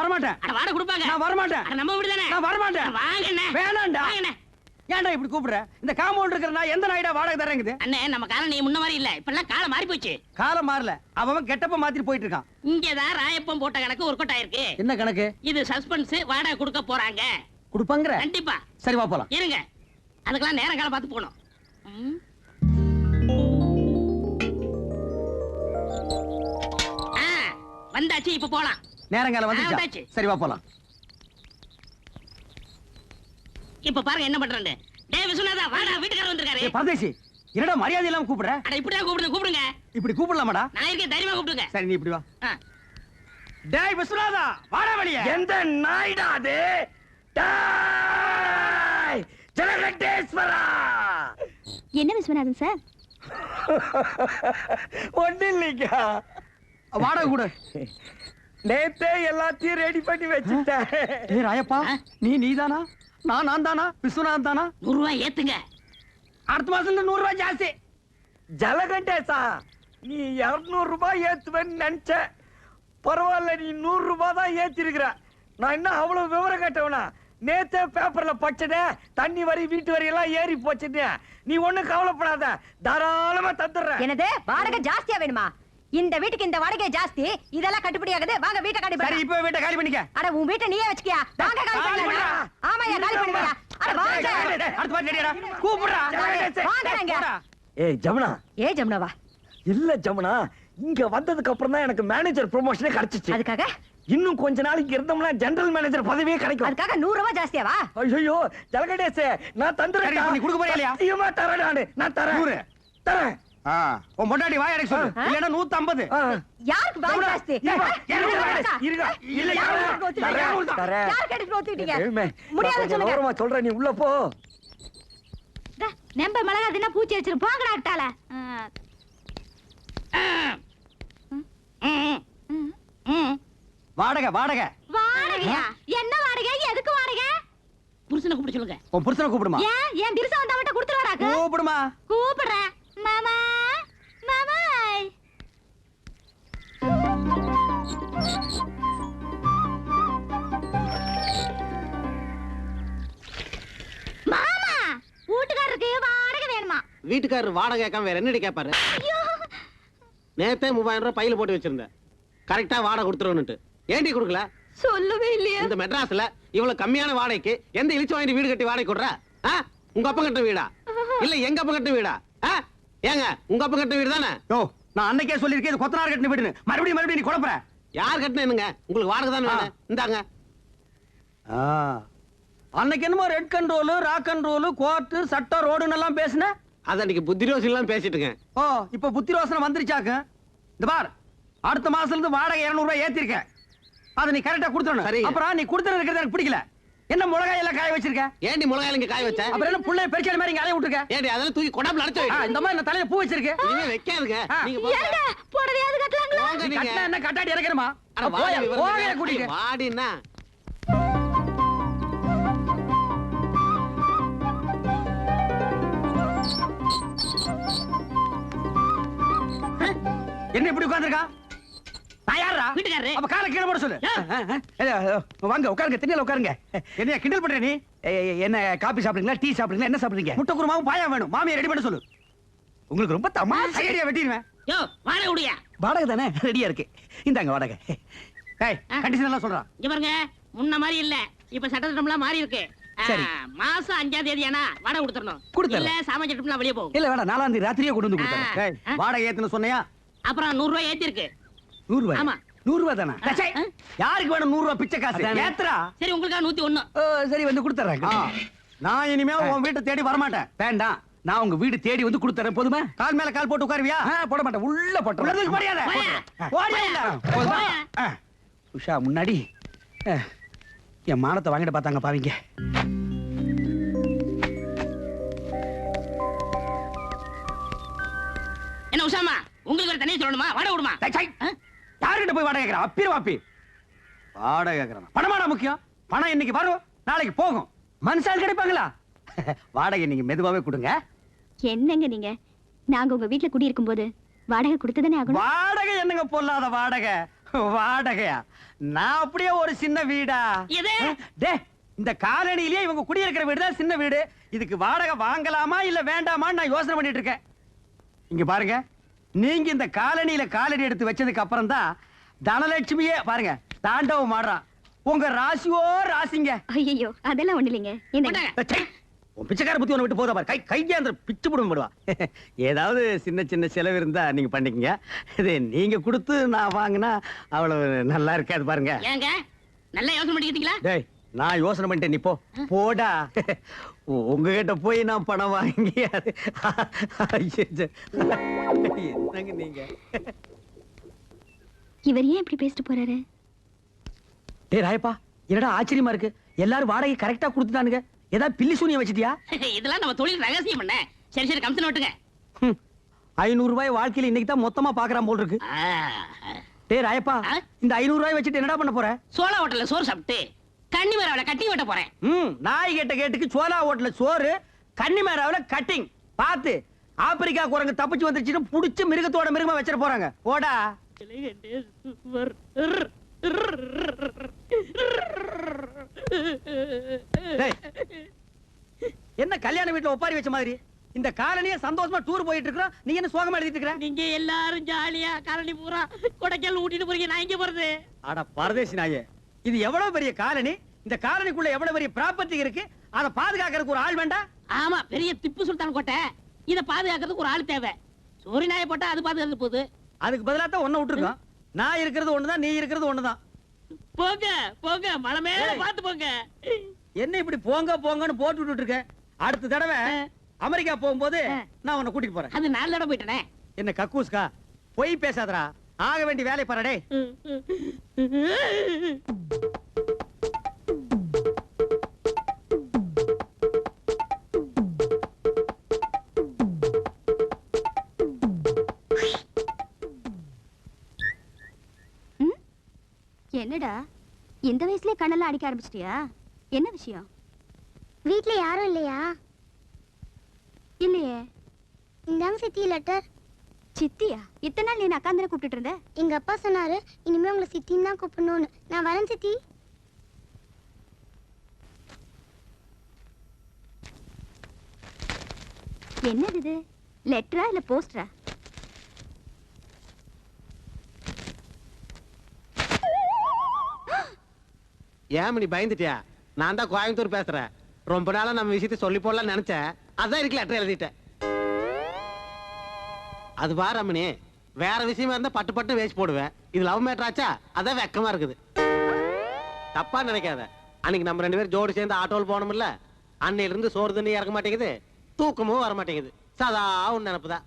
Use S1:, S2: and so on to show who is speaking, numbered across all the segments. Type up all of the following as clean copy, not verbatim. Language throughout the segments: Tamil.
S1: வரமாட்டேன்.
S2: வாடகை கொடுப்பாங்க.
S1: நான் வரமாட்டேன்.
S2: நம்ம வீடு தானே.
S1: நான் வரமாட்டேன்.
S2: வாங்கண்ணே.
S1: வேணாம்டா.
S2: வாங்கண்ணே.
S1: ஏன்டா இப்படி கூப்பிடுற? இந்த காம்பவுண்ட் இருக்கிற நான் எந்த நாய்டா வாடகை தரேங்குது?
S2: அண்ணே நம்ம காலம் நீ முன்ன மாதிரி இல்ல. இப்பெல்லாம் காலம் மாறி போச்சு.
S1: காலம் மாறல. அவன் கெட்டப்ப மாத்திட்டு போயிட்டு இருக்கான்.
S2: இங்கதான் ராயப்பம் போட்ட கணக்கு ஒர்க் அவுட் ஆயிருக்கு.
S1: என்ன கணக்கு?
S2: இது சஸ்பென்ஸ். வாடகை கொடுக்க போறாங்க.
S1: கொடுப்பாங்கற?
S2: கண்டிப்பா.
S1: சரி வா போலாம்.
S2: இருங்க. அதுக்கெல்லாம் நேரம் காலம் பார்த்து போணும். வந்தாச்சு, இப்ப போலாம்.
S1: நேரங்கால வந்துச்சு. சரி வா போலாம்.
S2: இப்ப பாருங்க என்ன பண்றானே. டேய் விஸ்வநாதா, வாடா, வீட்டுக்காரர் வந்திருக்காரு.
S1: ஏய் பரதேசி, என்னடா மரியாதை இல்லாம கூப்பிடுற?
S2: அட இப்படியே கூப்பிடுங்க.
S1: இப்படி கூப்பிடலாமாடா?
S2: நான் இருக்கேன், தைரியமா கூப்பிடுங்க.
S1: சரி நீ இப்படி வா. டேய் விஸ்வநாதா, வாடா வெளிய.
S3: எந்த நாய்டா அது? டேய் ஜலகண்டேஸ்வரா.
S4: என்ன விஸ்வநாதன் சார்?
S3: ஒண்ணு இல்லைங்க.
S1: வாடகை கொடு.
S3: நேத்தே எல்லாத்தையும் ரெடி பண்ணி வச்சுட்டேன்.
S1: ஏய் ராயப்பா, நீதானா? நான் தானா? விஸ்வநாதன் தானா?
S2: 100 ரூபாய் ஏத்துங்க.
S1: அடுத்த மாசத்துல 100 ரூபாய் ஜாஸ்தி.
S3: ஜலகண்டேசா, நீ 200 ரூபாய் ஏத்துவேன்னு நினைச்ச. பரவாயில்ல, நீ 100 ரூபாய் தான் ஏத்திருக்கிற. நான் என்ன அவ்வளவு விவரம் கேட்டவனா? நேத்தே பேப்பர்ல படிச்சதே தண்ணி வரி வீட்டு வரி எல்லாம் ஏறி போச்சுன்னு. நீ ஒண்ணும் கவலைப்படாத, தாராளமா தந்துடுறேன்.
S4: என்னது வாடகை ஜாஸ்தியா வேணுமா? இந்த வீட்டுக்கு இந்த வாடகை ஜாஸ்தி. இதெல்லாம் கட்டுப்படி ஆகுது. வாங்க வீட்டை காலி பண்ணு.
S1: சரி இப்போ வீட்டை காலி பண்ணிக்க.
S4: அட உன் வீட்டை நீயே வச்சுக்கியா? வாங்க காலி பண்ணு. ஆமாயா காலி பண்ணுங்க. அட வாங்க.
S1: அடுத்த பாட்டு ரெடியாடா. கூப்பிடுடா.
S4: வாங்கங்க.
S3: ஏய் ஜமுனா.
S4: ஏய் ஜமுனாவா?
S3: இல்ல ஜமுனா, இங்க வந்ததுக்கு அப்புறம் தான் எனக்கு மேனேஜர் ப்ரமோஷனே கிடைச்சிச்சு.
S4: அதுக்காக
S3: இன்னும் கொஞ்ச நாளைக்கு இருந்தோம்னா ஜெனரல் மேனேஜர் பதவியே கிடைக்கும்.
S4: அதுக்காக 100 ரூபாய் ஜாஸ்தியாவா?
S3: ஐயோ ஜலகண்டேசே, நான் தந்துறேன்.
S1: நீ கொடுக்க போறியா இல்லையா?
S3: சத்தியமா தரேன். நான் தரேன்.
S1: 100
S3: தரேன்.
S1: உன் பொண்டாட்டி வாய் அடைக்க சொல்லு. இல்லனா 150.
S4: யாருக்கு வாய் ஜாஸ்தி?
S3: இருங்க. இல்ல யாருக்கு தரேன்.
S4: யாருக்கு எடுத்து ஒத்துக்கிட்டீங்க?
S3: ஏமே,
S4: முடியாது சொல்லுங்க.
S3: ஓரமா சொல்றேன், நீ உள்ள போ.
S4: நம்ப மிளகா தின்னா பூச்சி வச்சிரு. போங்கடா அட்டால.
S1: வாடகை வாடகை.
S4: வாடகையா? என்ன வாடகை? எதுக்கு வாடகை?
S2: புருஷனை கூப்பிட சொல்லுங்க.
S1: உன் புருஷனை கூப்பிடுமா?
S4: ஏன் என் திருச வந்தா மட்டும் கொடுத்துருவாராக்கு?
S1: கூப்பிடுமா?
S4: கூப்பிடுறேன். மாமா மாமா. மாமா, வீட்டுக்காரருக்கு வாடகை வேணுமா?
S5: வீட்டுக்காரர் வாடகை கேட்காம வேற என்னடி கேட்பாரு? நேத்தே 3000 ரூபாய் பையில போட்டு வச்சிருந்தேன். கரெக்டா வாடகை கொடுத்துருவனுட்டு. ஏண்டி கொடுக்கல?
S4: சொல்லவே இல்லையா?
S5: இந்த மெட்ராஸ்ல இவ்வளவு கம்மியான வாடகைக்கு எந்த இழிச்சு வாங்கி வீடு கட்டி வாடகை கொடுற? உங்க அப்பா கட்ட வீடா இல்ல எங்க அப்பா கட்ட வீடா? ஏங்க உங்க அப்பா கட்ட வீடு தானே?
S1: யோ, நான் அன்னைக்கே சொல்லிருக்கேன் இது கொத்தனார் கட்டின வீடுன்னு. மறுபடியும் நீ குழப்பற.
S5: யார் கட்டினேனுங்க? உங்களுக்கு வாடகை தானே வேணும். இந்தாங்க.
S1: அன்னைக்கு என்னமோ red control, rock control, court, சட்டம், ரோடுன்னு எல்லாம் பேசுன.
S5: அது அன்னைக்கு புத்தி ரோசி எல்லாம் பேசிட்டுங்க.
S1: ஓ, இப்ப புத்தி ரோசனை வந்துருச்சாக்கு. இந்த பார், அடுத்த மாசத்துல இருந்து வாடகை 200 ரூபாய் ஏத்திருக்க. அதை நீ கரெக்டா கொடுத்துறணும்.
S5: சரிங்க.
S1: அப்புறம் நீ கொடுத்துறது இருக்கிறது எனக்கு பிடிக்கல. என்ன மிளகாய் எல்லாம் காய வச்சிருக்க?
S5: ஏண்டி மிளகாய் இங்க காய வச்ச?
S1: அப்புறம் என்ன புள்ளைய பெருச்சாடி மாதிரி இங்க அலைய விட்டுருக்க?
S5: ஏண்டி அதெல்லாம் தூக்கி கொடாப்ல அடைச்சு வை.
S1: இந்த மாதிரி தலையில பூ வச்சிருக்கு.
S5: இனிமே வைக்காதுங்க. நீங்க போங்க.
S4: ஏங்க போடவையாவது கட்டலாங்களா?
S5: போங்க
S1: நீ
S5: நீங்க.
S1: கட்டினா என்ன கட்டாடி இறக்கணுமா?
S5: அட
S1: போய
S5: வாடி
S1: போய கூட்டிட்டு.
S5: வாடினா.
S1: என்ன இப்படி உட்கார்ந்திருக்கா? நான் யாரா?
S2: வீட்டுக்காரரு.
S1: அப்ப காலை கீழே போட சொல்லு. வாங்க உட்காருங்க, திண்ணையில உட்காருங்க. என்ன கிண்டல் பண்ற நீ? என்ன காபி சாப்பிடுறீங்களா, டீ சாப்பிடுறீங்களா, என்ன சாப்பிடுறீங்க? முட்டை குருமாவும் பாயா வேணும். மாமியை ரெடி பண்ண சொல்லு. உங்களுக்கு ரொம்ப தமாஷா ஐடியா வெட்டிடுவேன்.
S2: யோ, வாடகை உடையா?
S1: வாடகை தானே ரெடியா இருக்கு. இந்தாங்க வாடகை. ஏய், கண்டிஷன் எல்லாம் சொல்றான்.
S2: இங்க பாருங்க, முன்ன மாதிரி இல்ல. இப்ப சட்டத்திட்டம்லாம் மாறி இருக்கு.
S1: சரி.
S2: மாசம் 5ஆம் தேதி ஆனா வாடகை கொடுத்துறணும்.
S1: கொடுத்துறேன்.
S2: இல்ல சாமான் சட்டம்லாம் வெளியே போகும்.
S1: இல்ல வேணாம், 4ஆம் தேதி ராத்திரியே கொண்டு வந்து கொடுத்துறேன். ஏய், வாடகை ஏத்துன்னு சொன்னையா?
S2: அப்புறம் 100 ரூபாய் ஏத்தி இருக்கு.
S1: 100 ரூபாய்.
S2: ஆமா.
S1: 100 ரூபாய் தானே? டச்சை, யாருக்கு வேணும் 100 ரூபாய் பிச்சை காசு? ஏத்துறா.
S2: சரி, உங்களுக்கா 101.
S1: சரி வந்து கொடுத்துறேன். நான் இனிமே உன் வீட்டை தேடி வர மாட்டேன். வேண்டாம், நான் உங்க வீடு தேடி வந்து கொடுத்துறேன். போதுமா? கால் மேல கால் போட்டு உட்காருவியா? போட மாட்டேன். உள்ள போட்டு உள்ளதுக்கு மரியாதை. ஓடியா இல்ல? போதுமா? உஷா முன்னாடி என் மானத்தை வாங்கிட்டு பார்த்தாங்க பாவீங்க.
S2: என்ன உஷாமா, உங்களுக்கு ஒரு தனியா சொல்லணுமா? வாடகை விடுமா?
S1: யாருகிட்ட போய் வாடகை கேட்கறான்? அப்பீர் வாப்பி வாடகை கேட்கறான். பணமாடா முக்கியம். பணம் இன்னைக்கு வரும், நாளைக்கு போகும். மனுஷால் கிடைப்பாங்களா? வாடகை நீங்க மெதுவாவே கொடுங்க.
S4: என்னங்க நீங்க? நாங்க உங்க வீட்டுல குடி இருக்கும் போது வாடகை கொடுத்ததானே ஆகணும்.
S1: வாடகை என்னங்க பொல்லாத வாடகை? வாடகையா? நான் அப்படியே ஒரு சின்ன வீடா
S2: எது?
S1: டே இந்த காலனிலேயே இவங்க குடியிருக்கிற வீடு தான் சின்ன வீடு. இதுக்கு வாடகை வாங்கலாமா இல்ல வேண்டாமான்னு நான் யோசனை பண்ணிட்டு இருக்கேன். இங்க பாருங்க, நீங்க இந்த காலனியில காலடி எடுத்து வச்சதுக்கு அப்புறம் தான் தனலட்சுமியே பாருங்க தாண்டவம் ஆடுறான். உங்க ராசியோ ராசிங்க.
S4: ஐயோ அதெல்லாம் ஒண்ணு இல்லைங்க.
S2: கொண்டாங்க.
S1: உன் பிச்சைக்கார புத்தி ஒண்ணு விட்டு போதா பாரு. கையாந்திர பிச்சு போடுவோம் போடுவா. ஏதாவது சின்ன சின்ன செலவு இருந்தா நீங்க பண்ணிக்கங்க. இது நீங்க கொடுத்து நான் வாங்கினா அவ்வளவு நல்லா இருக்காது பாருங்க.
S2: ஏங்க நல்லா யோசனை பண்ணிக்கிட்டீங்களா?
S1: டேய் நான் யோசனை பண்ணிட்டேன், நீ போ போடா. உங்ககிட்ட போய் நான் பணம் வாங்கி அது என்னங்க நீங்க.
S4: இவர் ஏன் இப்படி பேசிட்டு போறாரு?
S1: டேய் ராயப்பா, என்னடா ஆச்சரியமா இருக்கு. எல்லாரும் வாடகை கரெக்டா கொடுத்துட்டானுங்க. ஏதாவது பில்லி சூனியம் வச்சிட்டியா?
S2: இதெல்லாம் நம்ம தொழில் ரகசியம் பண்ண. சரி சரி கமிஷன் ஓட்டுங்க.
S1: 500 ரூபாய் வாழ்க்கையில இன்னைக்கு தான் மொத்தமா பாக்குறான் போல் இருக்கு. டேய் ராயப்பா, இந்த 500 ரூபாய் வச்சுட்டு என்னடா பண்ண போற?
S2: சோளா ஹோட்டல்ல சோறு சாப்பிட்டு கன்னிமேராவில கட்டி வெட்ட போறேன்.
S1: நாய் கேட்ட கேட்டுக்கு சோலா ஹோட்டல்ல சோறு, கன்னிமேராவில கட்டிங். பாத்து ஆப்பிரிக்கா குரங்கு தப்பிச்சு வந்துருச்சுன்னு புடிச்சு மிருகத்தோட மிருகமா வச்சிட போறாங்க. ஓடா. என்ன கல்யாண வீட்டுல ஒப்பாரி வச்ச மாதிரி இந்த காலனியே சந்தோஷமா டூர் போயிட்டு இருக்கோம். நீ என்ன சோகமா எழுதிட்டு இருக்கற?
S2: நீங்க எல்லாரும் ஜாலியா காலனி பூரா கொடைக்கால் ஊட்டிட்டு போறீங்க. நான் இங்க போறது.
S1: அட பரதேசி நாயே, இது எவ்வளவு பெரிய காலனி. இந்த காலனிக்குள்ள எவ்வளவு பெரிய ப்ராப்பர்ட்டி இருக்கு. அதை பாதுகாக்கிறதுக்கு ஒரு ஆள் வேண்டாம்?
S2: ஆமா, பெரிய திப்பு சுல்தான் கோட்டை. இத பாதுகாக்கிறதுக்கு ஒரு ஆள் தேவை. சோரி நாயை போட்டா அது பாதுகாத்து போகுது.
S1: அதுக்கு பதிலா தான் ஒண்ணு விட்டுருக்கோம். நான் இருக்கிறது ஒண்ணுதான், நீ இருக்கிறது ஒண்ணுதான்.
S2: போங்க போங்க, மலை மேல பாத்து போங்க.
S1: என்ன இப்படி போங்க போங்கன்னு போட்டு விட்டுட்டு இருக்க? அடுத்த தடவை அமெரிக்கா போகும்போது நான் உன்னை கூட்டிட்டு போறேன்.
S2: அது 4 தடவை போயிட்டனே.
S1: என்ன கக்கூஸ்கா, பொய் பேசாதடா. ஆக வேண்டிய வேலை பாருடே.
S4: என்னடா இந்த வயசுலயே கண்ணெல்லாம் அடிக்க ஆரம்பிச்சிட்டியா? என்ன விஷயம்?
S6: வீட்ல யாரும் இல்லையா?
S4: இல்லையே.
S6: இந்தாங்க சித்தி லெட்டர்.
S4: சித்தியா? இத்தனை நாள் நீ அக்காந்திர கூப்பிட்டு இருந்த.
S6: எங்க அப்பா சொன்னாரு இனிமே உங்களை சித்தின்னு தான் கூப்பிடணும்னு. நான் வரேன் சித்தி.
S4: என்னது இது? லெட்டரா இல்ல போஸ்டரா?
S5: ஏன் நீ பயந்துட்டியா? நான் தான் கோயம்புத்தூர் பேசுறேன். ரொம்ப நாளா நம்ம விஷயத்தை சொல்லி போடலாம் நினைச்சேன். அதான் இருக்கு லெட்டர் எழுதிட்டேன். அது பாரு ரமணி, வேற விஷயமா இருந்தா பட்டு பட்டு வேஸ்ட் போடுவேன். இது லவ் மேட்டர் ஆச்சா, அதான் வெக்கமா இருக்குது. தப்பா நினைக்காத. அன்னைக்கு நம்ம 2 பேரும் ஜோடி சேர்ந்து ஆட்டோவில் போனோம்ல, அன்னையில இருந்து சோறு தண்ணி இறக்க மாட்டேங்குது, தூக்கமும் வர மாட்டேங்குது. சதா உன் நினைப்புதான்.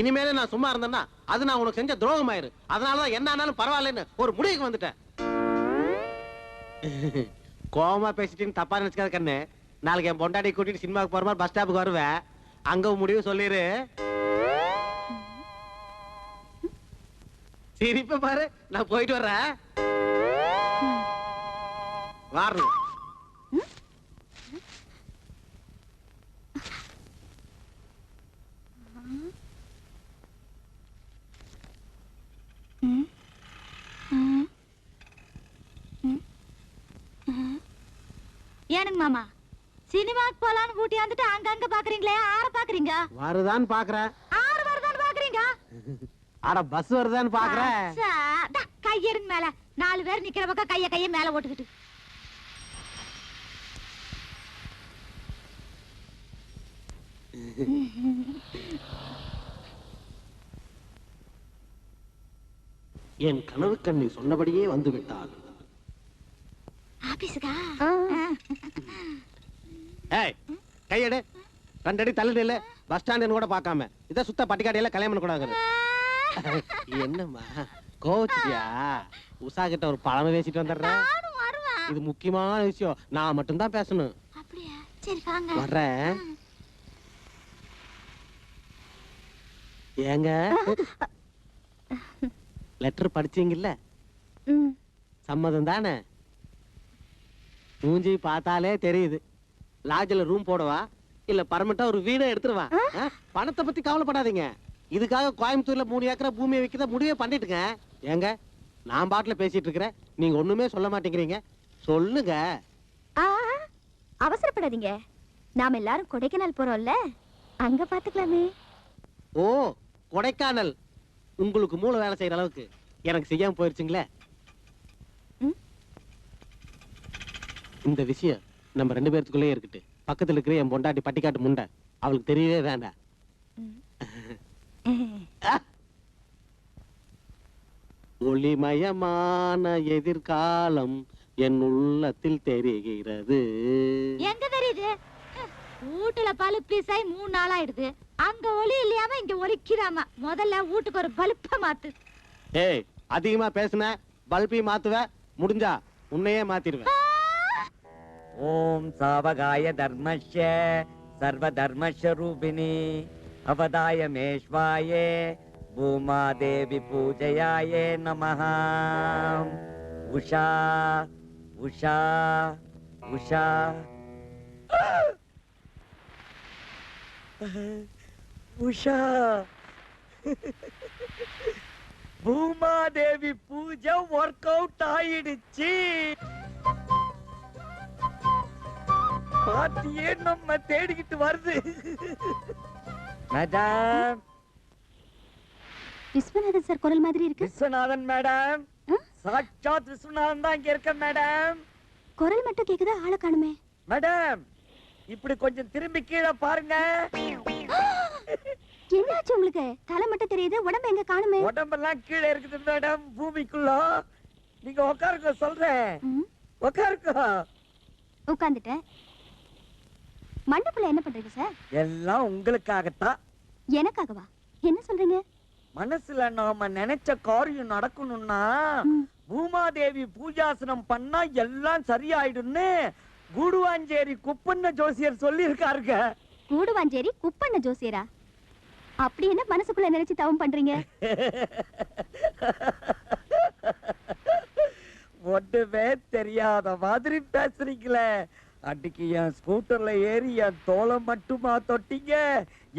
S5: இனிமேல நான் சும்மா இருந்தேன்னா அது நான் உனக்கு செஞ்ச துரோகம் ஆயிரு. அதனாலதான் என்ன ஆனாலும் பரவாயில்லன்னு ஒரு முடிவுக்கு வந்துட்டேன். கோவமா பேசிட்டு தப்பா நினைச்சுக்காத கண்ணு. நாளைக்கு என் பொண்டாட்டி கூட்டிட்டு சினிமாவுக்கு போற மாதிரி பஸ் ஸ்டாப்புக்கு வருவேன். அங்க முடிவு சொல்லிரு. சிரிப்ப பாரு. நான் போயிட்டு வர்றேன். வாரணும்.
S4: ஏனுங்க மாமா, சினிமாக்கு போலான்னு ஊட்டி வந்துட்டு அங்கங்க பாக்குறீங்களே, ஆற பாக்குறீங்க?
S5: வருதான்னு பாக்குறேன்.
S4: ஆறு வருதான்னு பாக்குறீங்க?
S5: அட பஸ் வருதான்னு பாக்குறேன்.
S4: கையெடுங்க மேல. 4 பேர் நிக்கிற பக்கம் கைய மேல ஓட்டுக்கிட்டு.
S5: என் கனவு கண்ணி சொன்னபடியே வந்து விட்டாள்.
S4: ஆபீஸ்க்கா?
S5: ஏய், கையெடு. 2 அடி தள்ளி இல்ல. பஸ் ஸ்டாண்ட் கூட பார்க்காம இத சுத்த பட்டிக்காடையில கல்யாணம் பண்ண கூடாது. என்னம்மா கோச்சியா? உஷா கிட்ட ஒரு பழம பேசிட்டு வந்துடுறேன். இது முக்கியமான விஷயம். நான் மட்டும் தான் பேசணும்.
S4: அப்படியா? சரி வாங்க.
S5: வர்றேன். ஏங்க லெட்டர் படிச்சீங்கல்ல? சம்மதம் தானே? மூஞ்சி பார்த்தாலே தெரியுது. லாட்ஜ்ல ரூம் போடவா இல்ல பர்மனண்டா ஒரு வீடை எடுத்துருவா? பணத்தை பத்தி கவலைப்படாதீங்க. இதுக்காக கோயம்புத்தூர்ல 3 ஏக்கர் பூமியை விற்கிறத முடிவே பண்ணிட்டுங்க. ஏங்க நான் பாட்டுல பேசிட்டு இருக்கிறேன், நீங்க ஒண்ணுமே சொல்ல மாட்டேங்கிறீங்க. சொல்லுங்க.
S7: ஆ, அவசரப்படாதீங்க. நாம எல்லாரும் கொடைக்கானல் போறோம்ல, அங்க பாத்துக்கலாமே.
S5: ஓ, கொடைக்கானல். உங்களுக்கு மூளை வேலை செய்யற அளவுக்கு எனக்கு செய்யாம போயிருச்சுங்களே. இந்த விஷயம் நம்ம 2 பேர்த்துக்குள்ளே இருக்கட்டு. பக்கத்துல இருக்கிற என் பொண்டாட்டி பட்டிக்காட்டு முண்டை, அவளுக்கு தெரியவே வேண்டாம். ஒளிமயமான எதிர்காலம் என் உள்ளத்தில் தெரிகிறது.
S7: எங்க தெரியுது? வீட்டுல பல்ப் பீஸ் ஆகி 3 நாள் ஆயிடுது. அங்க ஒளி இல்லையாம இங்க ஒலிக்கிறாம. முதல்ல வீட்டுக்கு ஒரு பல்ப மாத்து.
S5: ஏய், அதிகமா பேசுன பல்பி மாத்துவ, முடிஞ்சா உன்னையே மாத்திடுவேன்.
S3: ஓம் சாவகாய தர்மஸ்ய சர்வ தர்மஸ்வரூபிணி அவதாய மேஷ்வாயே பூமா தேவி பூஜையாயே நமஹ. உஷா உஷா உஷா உஷா பூமாதேவி பூஜை ஒர்க் அவுட் ஆயிடுச்சு. பாட்டியே நம்ம தேடிக்கிட்டு வருது. மேடம்,
S7: விஸ்வநாதன் சார் குரல் மாதிரி இருக்கு.
S3: விஸ்வநாதன் மேடம், சாட்சாத் விஸ்வநாதன் தான் இங்க இருக்க மேடம்.
S7: குரல் மட்டும் கேக்குதா, ஆளை காணுமே.
S3: மேடம், இப்படி கொஞ்சம் திரும்பி கீழே பாருங்க.
S7: என்னாச்சு உங்களுக்கு? தலை மட்டும் தெரியுது, உடம்பு எங்க காணுமே?
S3: உடம்பெல்லாம் கீழே இருக்குது மேடம், பூமிக்குள்ள. நீங்க உட்காருங்க, சொல்றேன். உட்காருங்க.
S7: உட்கார்ந்துட்டேன். மண்டபத்துல என்ன பண்றீங்க சார்?
S3: எல்லாம் உங்களுக்காகத்தான்.
S7: எனக்காகவா? என்ன சொல்றீங்க?
S3: மனசுல நாம நினைச்ச காரியம் நடக்கணும்னா பூமாதேவி பூஜாசனம் பண்ணா எல்லாம் சரியாயிடும்னு கூடுவாஞ்சேரி குப்பண்ண ஜோசியர் சொல்லி இருக்காருங்க.
S7: கூடுவாஞ்சேரி குப்பண்ண ஜோசியரா? அப்படி என்ன மனசுக்குள்ள நினைச்சு தவம் பண்றீங்க?
S3: ஒண்ணுமே தெரியாத மாதிரி பேசுறீங்களே. அன்னைக்கு என் ஸ்கூட்டர்ல ஏறி என் தோலை மட்டுமா தொட்டீங்க,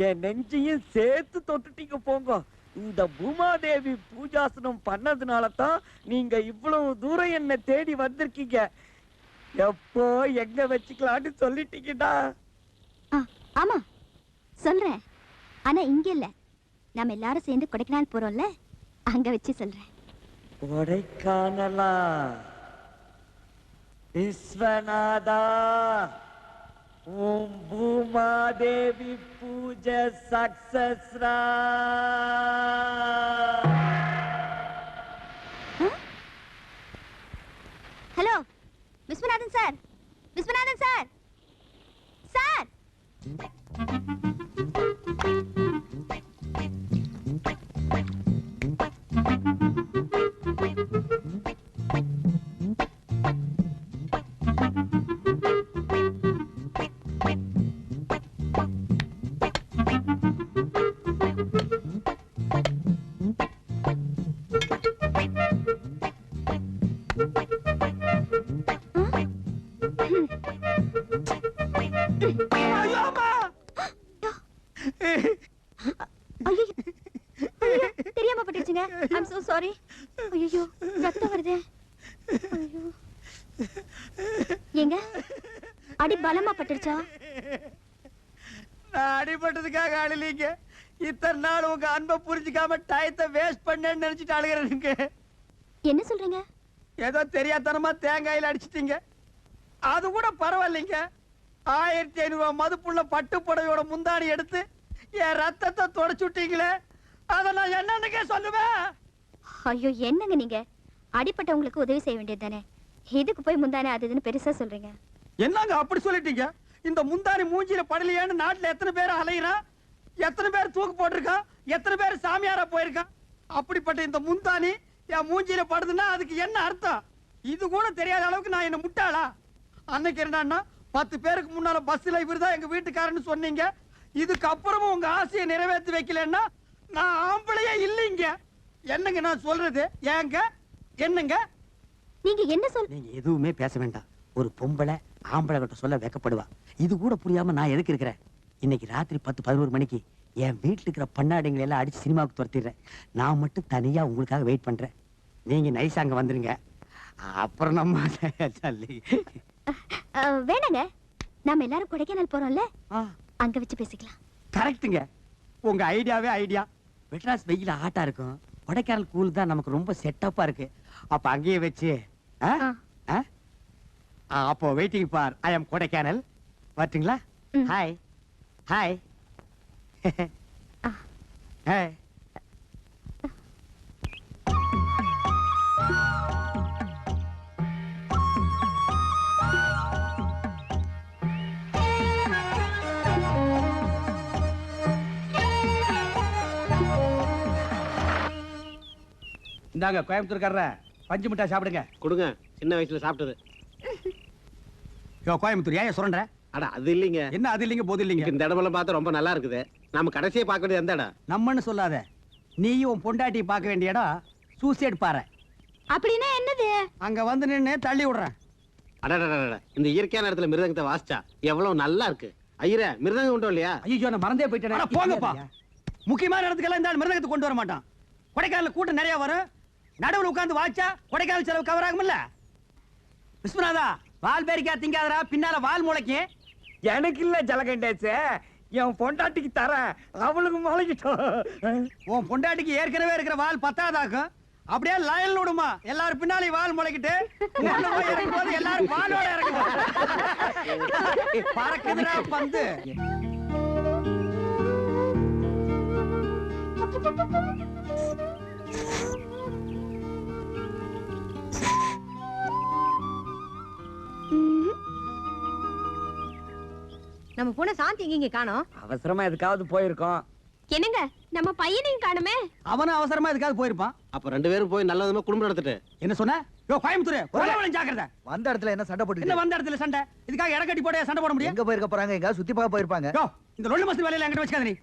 S3: என் நெஞ்சையும் சேர்த்து தொட்டுட்டீங்க. போங்க. இந்த பூமாதேவி பூஜாசனம் பண்ணதுனால தான் நீங்க இவ்வளவு தூரம் என்ன தேடி வந்திருக்கீங்க. எப்போ எங்க வச்சுக்கலான்னு சொல்லிட்டீங்கடா.
S7: ஆமா சொல்றேன், ஆனா இங்க இல்ல. நாம எல்லாரும் சேர்ந்து கொடைக்கானல் போறோம்ல, அங்க வச்சு சொல்றேன்.
S3: கொடைக்கானலா? விஸ்வநாதா, ஓம் பூமாதேவி பூஜை சக்சஸ்ரா.
S7: Hello Viswanathan sir, Viswanathan sir, sir. தெரியாம பட்டுச்சுங்க. I'm so sorry. ஐயோ, ரத்தம் வருதே. ஐயோ, ஏங்க அடி பலமா பட்டுருச்சா?
S1: நான் அடிபட்டதுக்காக அழலீங்க. இத்தனை நாள் உங்க அன்பை புரிஞ்சுக்காம டயத்தை வேஸ்ட் பண்ணேன்னு நினைச்சிட்டு அழுகிறேனுங்க.
S7: என்ன சொல்றீங்க?
S1: ஏதோ தெரியாதனமா தேங்காயில அடிச்சிட்டீங்க. அது கூட பரவாயில்லைங்க. 1500 ரூபாய் மதிப்புள்ள பட்டு புடவையோட முந்தாணி எடுத்து என் ரத்தத்தை தொடச்சு விட்டீங்களே, அதை நான் என்னன்னுக்கே சொல்லுவேன்.
S7: ஐயோ, என்னங்க நீங்க? அடிப்பட்டவங்களுக்கு உதவி செய்ய வேண்டியது தானே, இதுக்கு போய் முந்தானே அது இதுன்னு பெருசா சொல்றீங்க.
S1: என்னங்க அப்படி சொல்லிட்டீங்க? இந்த முந்தாணி மூஞ்சில படலையான்னு நாட்டுல எத்தனை பேர் அலையிறான், எத்தனை பேர் தூக்கு போட்டிருக்கான், எத்தனை பேர் சாமியாரா போயிருக்கான். அப்படிப்பட்ட இந்த முந்தாணி என் மூஞ்சில படுதுன்னா அதுக்கு என்ன அர்த்தம்? இது கூட தெரியாத அளவுக்கு நான் என்ன முட்டாளா? அன்னைக்கு என்னன்னா 10 பேருக்கு முன்னால பஸ்ல இவர்தான் எங்க வீட்டுக்காரன்னு சொன்னீங்க. இதுக்கு அப்புறமும் உங்க ஆசையை நிறைவேற்றி வைக்கலன்னா நான் ஆம்பளையே இல்லைங்க. என்னங்க நான் சொல்றது? ஏங்க என்னங்க
S7: நீங்க என்ன சொல்?
S1: நீங்க எதுவுமே பேச வேண்டாம். ஒரு பொம்பளை ஆம்பளை கிட்ட சொல்ல வைக்கப்படுவா. இது கூட புரியாம நான் எதுக்கு இருக்கிறேன்? இன்னைக்கு ராத்திரி 10-11 மணிக்கு என் வீட்டுல இருக்கிற பண்ணாடிங்களை எல்லாம் அடிச்சு சினிமாவுக்கு துரத்திடுறேன். நான் மட்டும் தனியா உங்களுக்காக வெயிட் பண்றேன். நீங்க நைஸ் அங்க வந்துருங்க. அப்புறம் நம்ம தள்ளி.
S7: வேணாங்க, நாம எல்லாரும் கொடைக்கானல் போறோம்ல, அங்க வச்சு பேசிக்கலாம்.
S1: கரெக்ட்டுங்க. உங்க ஐடியாவே ஐடியா. மெட்ராஸ் வெயில ஹாட்டா இருக்கும், கொடைக்கானல் கூல் தான் நமக்கு ரொம்ப செட்டப்பா இருக்கு. அப்ப அங்கேயே வச்சு அப்போ வெயிட்டிங் ஃபார் ஐ அம் கொடைக்கானல். வரட்டுங்களா? Hi hi hi. இந்தாங்க கோயம்புத்தூர்காரர பஞ்சு மிட்டாய் சாப்பிடுங்க.
S5: கொடுங்க, சின்ன வயசுல சாப்பிட்டது.
S1: யோ கோயம்புத்தூர் ஏன் சொல்ற?
S5: அட அது இல்லைங்க.
S1: என்ன அது இல்லைங்க போது இல்லைங்க?
S5: இந்த இடமெல்லாம் பார்த்தா ரொம்ப நல்லா இருக்குது. நாம கடைசியை பார்க்க வேண்டியது எந்த இடம்?
S1: நம்மன்னு சொல்லாத. நீயும் உன் பொண்டாட்டி பார்க்க வேண்டிய இடம் சூசைட் பாறை.
S7: அப்படின்னா என்னது?
S1: அங்க வந்து நின்னு தள்ளி விடுறேன்.
S5: அடடடட, இந்த இயற்கையான இடத்துல மிருதங்கத்தை வாசிச்சா எவ்வளவு நல்லா இருக்கு. ஐயரே, மிருதங்கம் உண்டோ இல்லையா?
S1: ஐயோ நான் மறந்தே போயிட்டேன். போங்கப்பா. முக்கியமான இடத்துக்கெல்லாம் இந்த மிருதங்கத்தை கொண்டு வர மாட்டான். கொடைக்கானல் கூட்டம் நிறைய வரும். நடுவில் உட்கார்ந்து வாச்சா கொடைக்கானல் செலவு கவர் ஆகும்ல. விஸ்வநாதா, வால் பேரிக்கா திங்காதரா, பின்னால வால் முளைக்கு.
S3: எனக்கு இல்ல ஜலகண்டேசே, என் பொண்டாட்டிக்கு தரேன், அவளுக்கு முளைக்கிட்டோம்.
S1: உன் பொண்டாட்டிக்கு ஏற்கனவே இருக்கிற வால் பத்தாதாக்கும். அப்படியே லயல் விடுமா, எல்லாரும் பின்னாலே வால் முளைக்கிட்டு எல்லாரும் வாலோட இறங்குமா. பறக்குதுடா பந்து.
S4: நம்ம பொண்ணு சாந்தி இங்க காணோம்.
S3: அவசரமா எதுக்காவது போயிருக்கோம்.
S7: என்னங்க, நம்ம பையனையும் காணுமே.
S1: அவனும் அவசரமா எதுக்காவது போயிருப்பான்.
S5: அப்ப ரெண்டு பேரும் போய் நல்ல விதமா குடும்பம் நடத்திட்டு.
S1: என்ன சொன்ன? யோ கோயம்புத்தூர், கொலைவளம் ஜாக்கிரதை.
S8: வந்த இடத்துல என்ன சண்டை போட்டு?
S1: என்ன வந்த இடத்துல சண்டை? இதுக்காக இட கட்டி போட சண்டை போட முடியும்?
S8: எங்க போயிருக்க போறாங்க? எங்க சுத்தி பார்க்க போயிருப்பாங்க.
S1: யோ இந்த லொள்ளு மஸ்து வேலையில என்கிட்ட வச்சுக்காத நீ.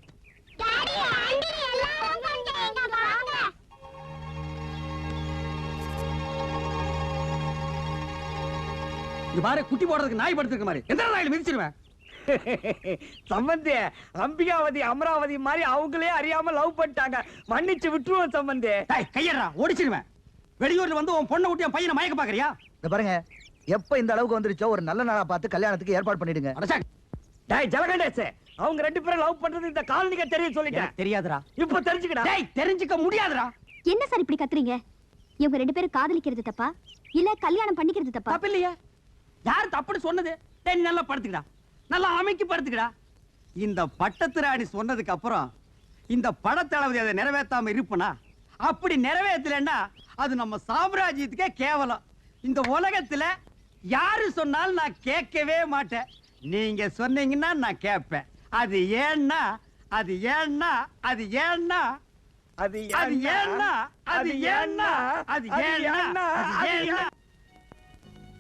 S1: இது பாரு, குட்டி போடுறதுக்கு நாய் படுத்துக்க மாதிரி எந்த நாயில மிதிச்சிருவேன்.
S3: சம்பந்தி, அம்பிகாவதி அமராவதி மாதிரி அவங்களே அறியாம லவ் பண்ணிட்டாங்க, மன்னிச்சு விட்டுருவோம் சம்பந்தி.
S1: கையடா, ஓடிச்சிருவேன். வெளியூர்ல வந்து உன் பொண்ணை விட்டு என் பையனை மயக்க பாக்குறியா?
S8: இந்த பாருங்க, எப்ப இந்த அளவுக்கு வந்துருச்சோ ஒரு நல்ல நாளா பார்த்து கல்யாணத்துக்கு ஏற்பாடு பண்ணிடுங்க.
S3: டேய் ஜலகண்டேசே, அவங்க ரெண்டு பேரும் லவ் பண்றது இந்த காலனிக்கு தெரியும் சொல்லிட்டேன்.
S1: தெரியாதுடா.
S3: இப்ப தெரிஞ்சுக்கடா.
S1: டேய் தெரிஞ்சுக்க முடியாதுடா.
S7: என்ன சார் இப்படி கத்துறீங்க? இவங்க ரெண்டு பேரும் காதலிக்கிறது தப்பா இல்ல கல்யாணம் பண்ணிக்கிறது தப்பா?
S1: தப்பு இல்லையா? யார் தப்புன்னு சொன்னது? டேய் நல்லா படுத்துக்கடா, நல்லா அமைக்கி படுத்துக்கடா. இந்த பட்டத்து ராணி சொன்னதுக்கு அப்புறம் இந்த படத்தளபதி அதை நிறைவேற்றாம இருப்பனா? அப்படி நிறைவேற்றலன்னா அது நம்ம சாம்ராஜ்யத்துக்கே கேவலம். இந்த உலகத்துல யாரு சொன்னாலும் நான் கேட்கவே மாட்டேன். நீங்க சொன்னீங்கன்னா நான் கேட்பேன். அது ஏன்னா அது ஏன்னா அது ஏன்னா
S3: அது
S1: அது ஏன்னா அது ஏன்னா அது ஏன்னா அது ஏன்னா.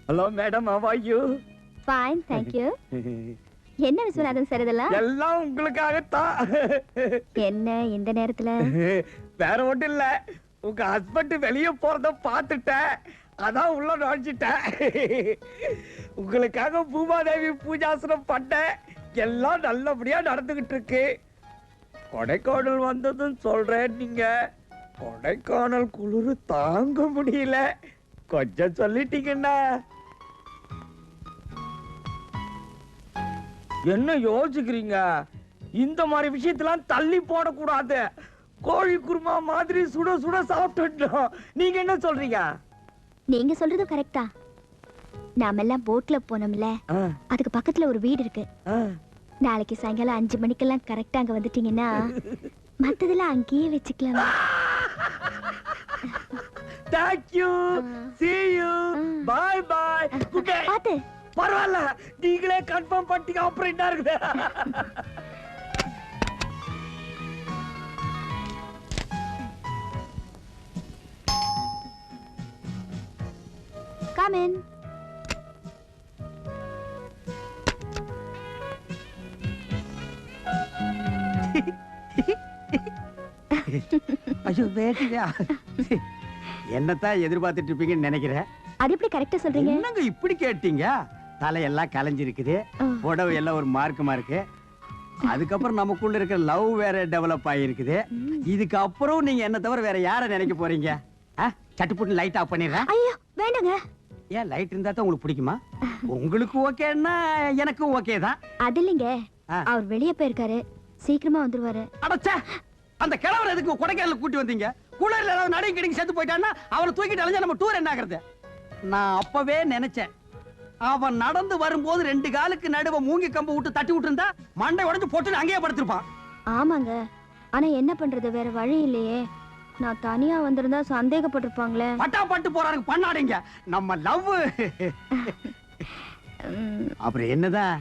S3: Hello madam, how are you?
S7: Fine, thank you. என்ன விஸ்வநாதன் சார் இதெல்லாம்?
S3: எல்லாம் உங்களுக்காகத்தான்.
S7: என்ன இந்த நேரத்துல?
S3: வேற ஒண்ணும் இல்ல, உங்க ஹஸ்பண்ட் வெளியே போறத பாத்துட்டேன், அதான் உள்ள நுழைஞ்சிட்டேன். உங்களுக்காக பூமாதேவி பூஜாசனம் பண்ணேன், எல்லாம் நல்லபடியா நடந்துகிட்டு இருக்கு. கொடைக்கானல் வந்ததும் சொல்றேன், நீங்க கொடைக்கானல் குளிர் தாங்க முடியல, கொஞ்சம் சொல்லிட்டீங்கன்னா. என்ன யோசிக்கிறீங்க? இந்த மாதிரி விஷயத்தெல்லாம் தள்ளி போடக்கூடாது. கோழி குருமா மாதிரி சுட சுட சாப்பிட்டுட்டோம். நீங்க என்ன சொல்றீங்க?
S7: நீங்க சொல்றது கரெக்டா. நாம எல்லாம் போட்ல போனோம்ல, அதுக்கு பக்கத்துல ஒரு வீடு இருக்கு. நாளைக்கு சாயங்காலம் 5 மணிக்கெல்லாம் கரெக்டா அங்க வந்துட்டீங்கன்னா மத்ததெல்லாம் அங்கேயே வச்சுக்கலாம்.
S3: Thank you. See you. Bye bye. Okay.
S7: பாத்து.
S3: பரவாயில்ல, நீங்களே கன்ஃபார்ம் பண்ணிட்டீங்க. அப்புறம் என்ன இருக்குது?
S7: Come in.
S1: ஐயோ வேட்டியா, என்னத்தான் எதிர்பார்த்துட்டு இருப்பீங்கன்னு நினைக்கிறேன்.
S7: அது எப்படி கரெக்டா சொல்றீங்க?
S1: என்னங்க இப்படி கேட்டீங்க? தலையெல்லாம் கலைஞ்சிருக்குது, புடவை எல்லாம் ஒரு மார்க்கமா இருக்கு. அதுக்கப்புறம் நமக்குள்ள இருக்கிற லவ் வேற டெவலப் ஆகிருக்குது. இதுக்கு அப்புறம் நீங்க என்ன தவிர வேற யார நினைக்க போறீங்க? சட்டுப்புட்டு லைட் ஆஃப் பண்ணிடுறேன்.
S7: ஐயோ வேண்டாங்க.
S1: ஏன் லைட் இருந்தா தான் உங்களுக்கு பிடிக்குமா? உங்களுக்கு ஓகேன்னா எனக்கும் ஓகே தான்.
S7: அது இல்லைங்க, அவர் வெளியே போயிருக்காரு, சீக்கிரமா வந்துருவாரு.
S1: அடச்சே, அந்த கிழவர் எதுக்கு கொடைக்கானல் கூட்டி வந்தீங்க? குளர்ல ஏதாவது நடையும் கிடைக்கு செத்து போயிட்டான்னா அவனை தூக்கிட்டு அலைஞ்சா நம்ம டூர் என்ன ஆகுறது? நான் அப்பவே நினைச்சேன், அவன் நடந்து வரும்போது 2 காலுக்கு நடுவ மூங்கி கம்பு விட்டு தட்டி விட்டு இருந்தா மண்டை உடைஞ்சு போட்டு அங்கேயே படுத்திருப்பான்.
S7: ஆமாங்க, ஆனா என்ன பண்றது, வேற வழி இல்லையே. நான் தனியா வந்திருந்தா சந்தேகப்பட்டிருப்பாங்களே.
S1: பட்டா பட்டு போறாங்க பண்ணாடிங்க நம்ம லவ். அப்புறம் என்னதான்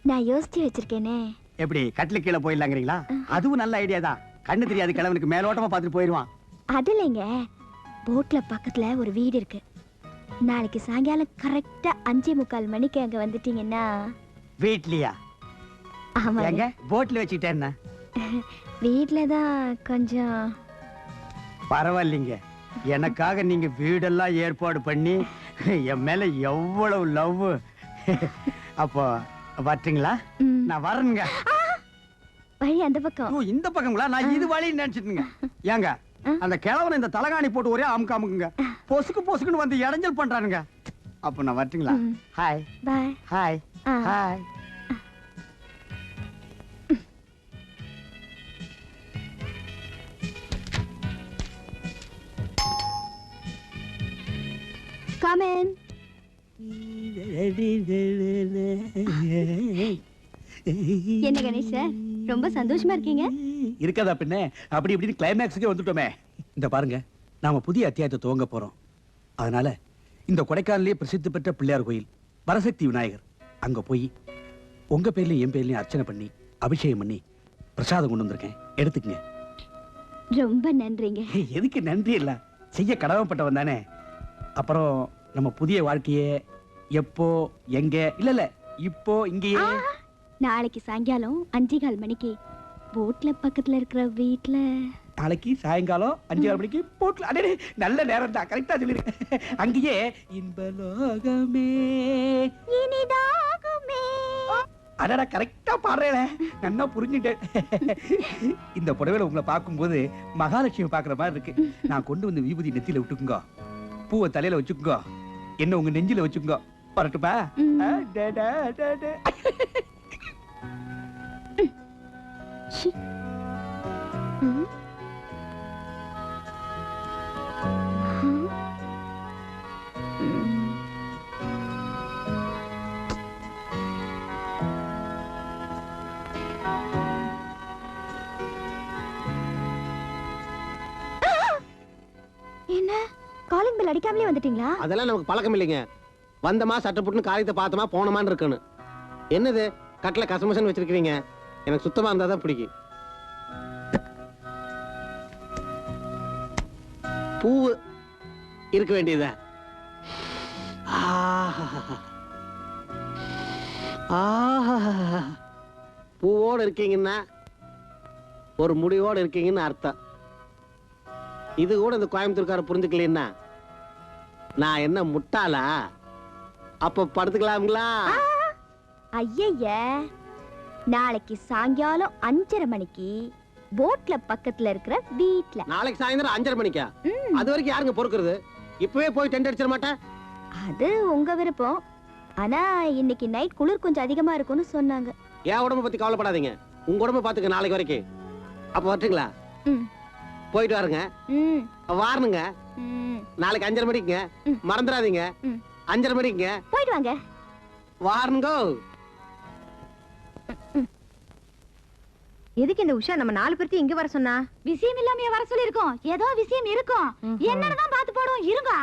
S7: நான் யோசிச்சு வச்சிருக்கேனே.
S1: எப்படி கட்டில கீழே போயிடலாங்கிறீங்களா? அதுவும் நல்ல ஐடியா தான். கண்ணு தெரியாது கிழவனுக்கு மேலோட்டமா பார்த்துட்டு போயிடுவான்.
S7: அது இல்லைங்க, போட்ல பக்கத்துல ஒரு வீடு இருக்கு. நாளைக்கு சாயங்காலம் கரெக்டா 5:45 மணிக்கு அங்க வந்துட்டீங்கன்னா.
S1: வீட்லயா?
S7: ஆமாங்க.
S1: போட்ல வச்சுக்கிட்டேன்னா
S7: வீட்லதான் கொஞ்சம்.
S1: பரவாயில்லைங்க, எனக்காக நீங்க வீடெல்லாம் ஏற்பாடு பண்ணி என் மேல எவ்வளவு லவ். அப்போ வரட்டுங்களா? நான் வரணுங்க.
S7: வழி அந்த பக்கம்.
S1: இந்த பக்கங்களா? நான் இது வழின்னு நினைச்சிட்டுங்க. ஏங்க அந்த கிழவனை இந்த தலகாணி போட்டு ஒரே அமுக்கு அமுக்குங்க, பொசுக்கு பொசுக்குன்னு வந்து இடைஞ்சல் பண்றானுங்க. அப்ப நான் வரட்டுங்களா? Hi
S7: bye.
S1: Hi hi.
S7: Come in. என்ன கணேஷ் சார், ரொம்ப சந்தோஷமா இருக்கீங்க?
S1: இருக்காதா பின்ன? அப்படி இப்படின்னு கிளைமேக்ஸுக்கே வந்துட்டோமே. இந்த பாருங்க, நாம புதிய அத்தியாயத்தை துவங்க போறோம். அதனால இந்த கொடைக்கானலே பிரசித்தி பெற்ற பிள்ளையார் கோயில் வரசக்தி விநாயகர் அங்க போய் உங்க பேர்லயும் என் பேர்லயும் அர்ச்சனை பண்ணி அபிஷேகம் பண்ணி பிரசாதம் கொண்டு வந்திருக்கேன், எடுத்துக்கங்க.
S7: ரொம்ப நன்றிங்க.
S1: எதுக்கு நன்றி? இல்ல, செய்ய கடமைப்பட்டவன் தானே. அப்புறம் நம்ம புதிய வாழ்க்கையே எப்போ எங்க இல்ல இப்போ இங்கேயே.
S7: நாளைக்கு சாயங்காலம் 5:15 மணிக்கு போட்ல பக்கத்துல இருக்கிற வீட்ல.
S1: நாளைக்கு சாயங்காலம் 5:15 மணிக்கு போட்ல. அடே நல்ல நேரம் தான், கரெக்டா சொல்லிருக்கேன். அங்கேயே இன்பலோகமே
S7: இனிதாகுமே.
S1: அடடா கரெக்டா பாடுறேன், நல்லா புரிஞ்சுட்டேன். இந்த புடவையில உங்களை பார்க்கும்போது மகாலட்சுமி பாக்குற மாதிரி இருக்கு. நான் கொண்டு வந்து விபூதி நெத்தியில விட்டுக்குங்க, பூவை தலையில வச்சுக்குங்க, என்ன உங்க நெஞ்சில வச்சுக்குங்க. வரட்டுப்பா?
S7: என்ன காலிங் பெல் அடிக்காமலே வந்துட்டீங்களா?
S5: அதெல்லாம் நமக்கு பழக்கம் இல்லைங்க. வந்தமா சட்டை போட்டுன்னு காரியத்தை பார்த்தமா போனமான்னு இருக்கணும். என்னது கட்டில கசமசன்னு வச்சிருக்கீங்க? எனக்கு சுத்தமா இருந்தா தான் பிடிக்கும். பூவு இருக்க வேண்டியதா? பூவோடு இருக்கீங்கன்னா ஒரு முடிவோடு இருக்கீங்கன்னு அர்த்தம். இது கூட இந்த கோயம்புத்தூர்கார புரிஞ்சுக்கலன்னா நான் என்ன முட்டாளா? அப்ப படுத்துக்கலாம்களா?
S7: ஐய, நாளைக்கு சாயங்காலம் 5:30 மணிக்கு போட்ல பக்கத்துல இருக்கிற வீட்ல.
S5: நாளைக்கு சாயந்தரம் 5:30 மணிக்கா? அது வரைக்கும் யாருங்க பொறுக்கிறது? இப்பவே போய் டென்ட் அடிச்சிட மாட்டேன்.
S7: அது உங்க விருப்பம். ஆனா இன்னைக்கு நைட் குளிர் கொஞ்சம் அதிகமா இருக்கும்னு சொன்னாங்க.
S5: என் உடம்ப பத்தி கவலைப்படாதீங்க, உங்க உடம்ப பாத்துக்க நாளைக்கு வரைக்கும். அப்ப வரட்டுங்களா? போயிட்டு வாருங்க. வாரணுங்க. நாளைக்கு 5:30 மணிக்குங்க, மறந்துடாதீங்க. 5:30 மணிக்குங்க
S7: போயிட்டு வாங்க.
S5: வாருங்க.
S4: எதுக்கு இந்த உஷா நம்ம 4 பேர்த்தையும் இங்க வர சொன்னா?
S7: விஷயம் இல்லாம வர சொல்லி இருக்கோம். ஏதோ விஷயம் இருக்கும், என்னன்னு தான் பாத்து போடுவோம். இருங்க.